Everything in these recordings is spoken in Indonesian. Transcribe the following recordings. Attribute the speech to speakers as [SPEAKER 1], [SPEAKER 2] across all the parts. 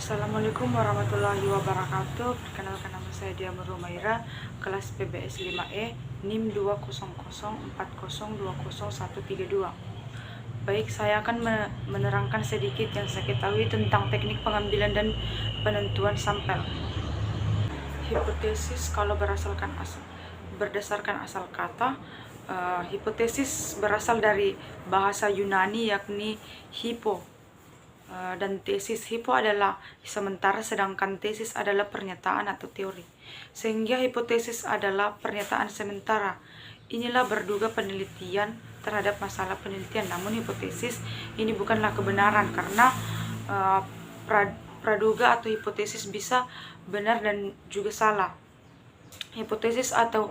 [SPEAKER 1] Assalamualaikum warahmatullahi wabarakatuh. Perkenalkan, nama saya Diamur Rumaira, kelas PBS 5E, NIM 20040201332. Baik, saya akan menerangkan sedikit yang saya ketahui tentang teknik pengambilan dan penentuan sampel. Hipotesis kalau berdasarkan asal kata, hipotesis berasal dari bahasa Yunani yakni hipo. Dan tesis, hipo adalah sementara, sedangkan tesis adalah pernyataan atau teori. Sehingga hipotesis adalah pernyataan sementara. Inilah berduga penelitian terhadap masalah penelitian. Namun hipotesis ini bukanlah kebenaran, karena praduga atau hipotesis bisa benar dan juga salah. Hipotesis atau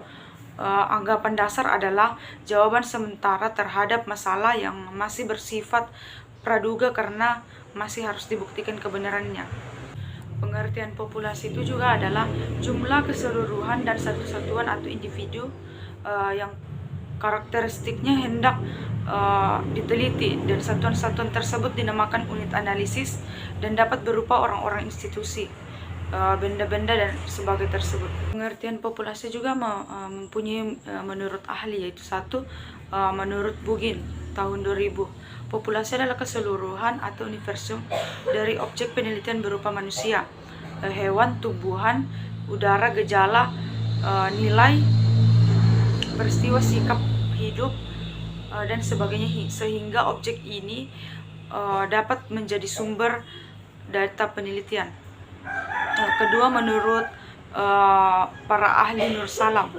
[SPEAKER 1] anggapan dasar adalah jawaban sementara terhadap masalah yang masih bersifat praduga karena masih harus dibuktikan kebenarannya. Pengertian populasi itu juga adalah jumlah keseluruhan dan satu satuan atau individu yang karakteristiknya hendak diteliti, dan satuan-satuan tersebut dinamakan unit analisis dan dapat berupa orang-orang, institusi, benda-benda dan sebagai tersebut. Pengertian populasi juga mempunyai menurut ahli, yaitu satu, menurut Bugin tahun 2000, populasi adalah keseluruhan atau universum dari objek penelitian berupa manusia, hewan, tumbuhan, udara, gejala, nilai, peristiwa, sikap hidup, dan sebagainya, sehingga objek ini dapat menjadi sumber data penelitian. Kedua, menurut para ahli Nur Salam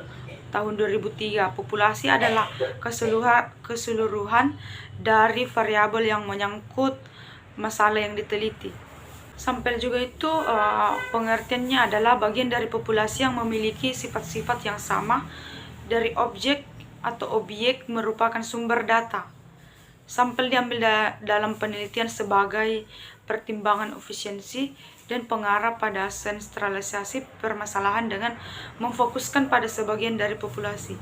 [SPEAKER 1] tahun 2003, populasi adalah keseluruhan dari variabel yang menyangkut masalah yang diteliti. Sampel juga itu pengertiannya adalah bagian dari populasi yang memiliki sifat-sifat yang sama dari objek atau objek merupakan sumber data. Sampel diambil dalam penelitian sebagai pertimbangan efisiensi dan pengarah pada sentralisasi permasalahan dengan memfokuskan pada sebagian dari populasi.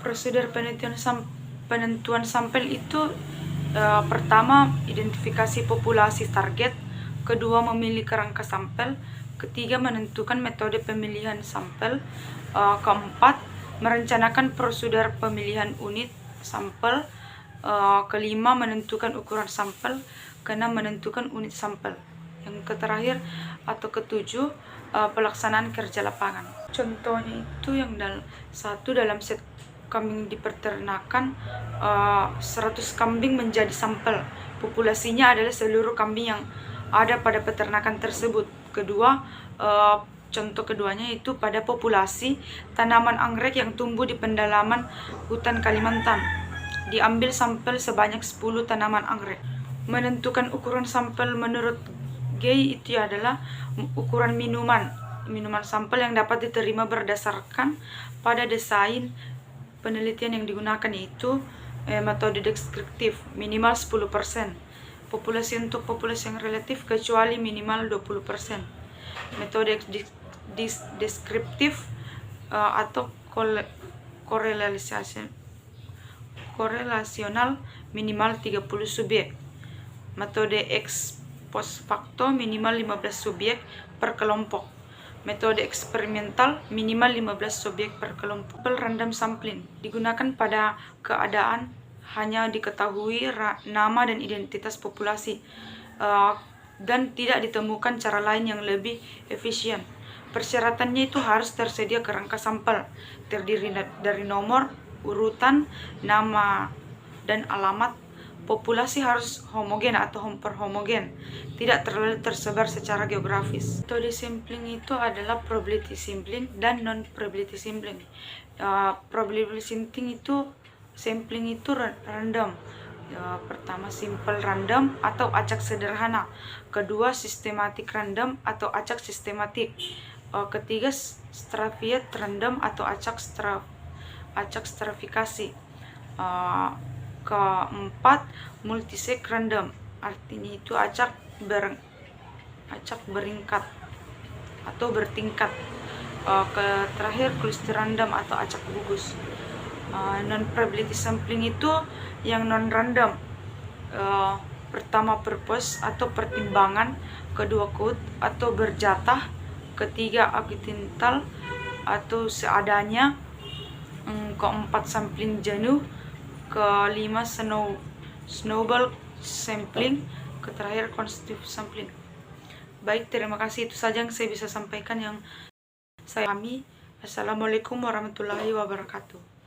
[SPEAKER 1] Prosedur penentuan sampel itu pertama, identifikasi populasi target, kedua, memilih kerangka sampel, ketiga, menentukan metode pemilihan sampel, keempat, merencanakan prosedur pemilihan unit sampel, kelima, menentukan ukuran sampel, keenam, menentukan unit sampel, yang terakhir atau ketujuh, pelaksanaan kerja lapangan. Contohnya itu yang dalam set kambing di peternakan, 100 kambing menjadi sampel. Populasinya adalah seluruh kambing yang ada pada peternakan tersebut. Kedua, contoh keduanya itu pada populasi tanaman anggrek yang tumbuh di pendalaman hutan Kalimantan. Diambil sampel sebanyak 10 tanaman anggrek. Menentukan ukuran sampel menurut Gay itu adalah ukuran minuman sampel yang dapat diterima berdasarkan pada desain penelitian yang digunakan, yaitu metode deskriptif minimal 10%, populasi untuk populasi yang relatif kecuali minimal 20%, metode deskriptif atau korelasional minimal 30 subjek, metode ex post facto minimal 15 subjek per kelompok, metode eksperimental minimal 15 subjek per kelompok. Random sampling digunakan pada keadaan hanya diketahui nama dan identitas populasi dan tidak ditemukan cara lain yang lebih efisien. Persyaratannya itu harus tersedia kerangka sampel terdiri dari nomor, urutan, nama, dan alamat. Populasi harus homogen atau homogen, tidak terlalu tersebar secara geografis. Metode sampling itu adalah probability sampling dan non-probability sampling. Probability sampling itu random. Pertama, simple random atau acak sederhana. Kedua, systematic random atau acak sistematik. Ketiga, stratified random atau acak stratifikasi. Keempat, multiseg random, artinya itu acak beringkat atau bertingkat. Terakhir, cluster random atau acak gugus. Non probability sampling itu yang non random, pertama purpose atau pertimbangan, kedua code atau berjatah, ketiga accidental atau seadanya, keempat sampling jenuh, kelima snowball sampling, terakhir constructive sampling. Baik, terima kasih, itu saja yang saya bisa sampaikan yang saya pahami. Assalamualaikum warahmatullahi wabarakatuh.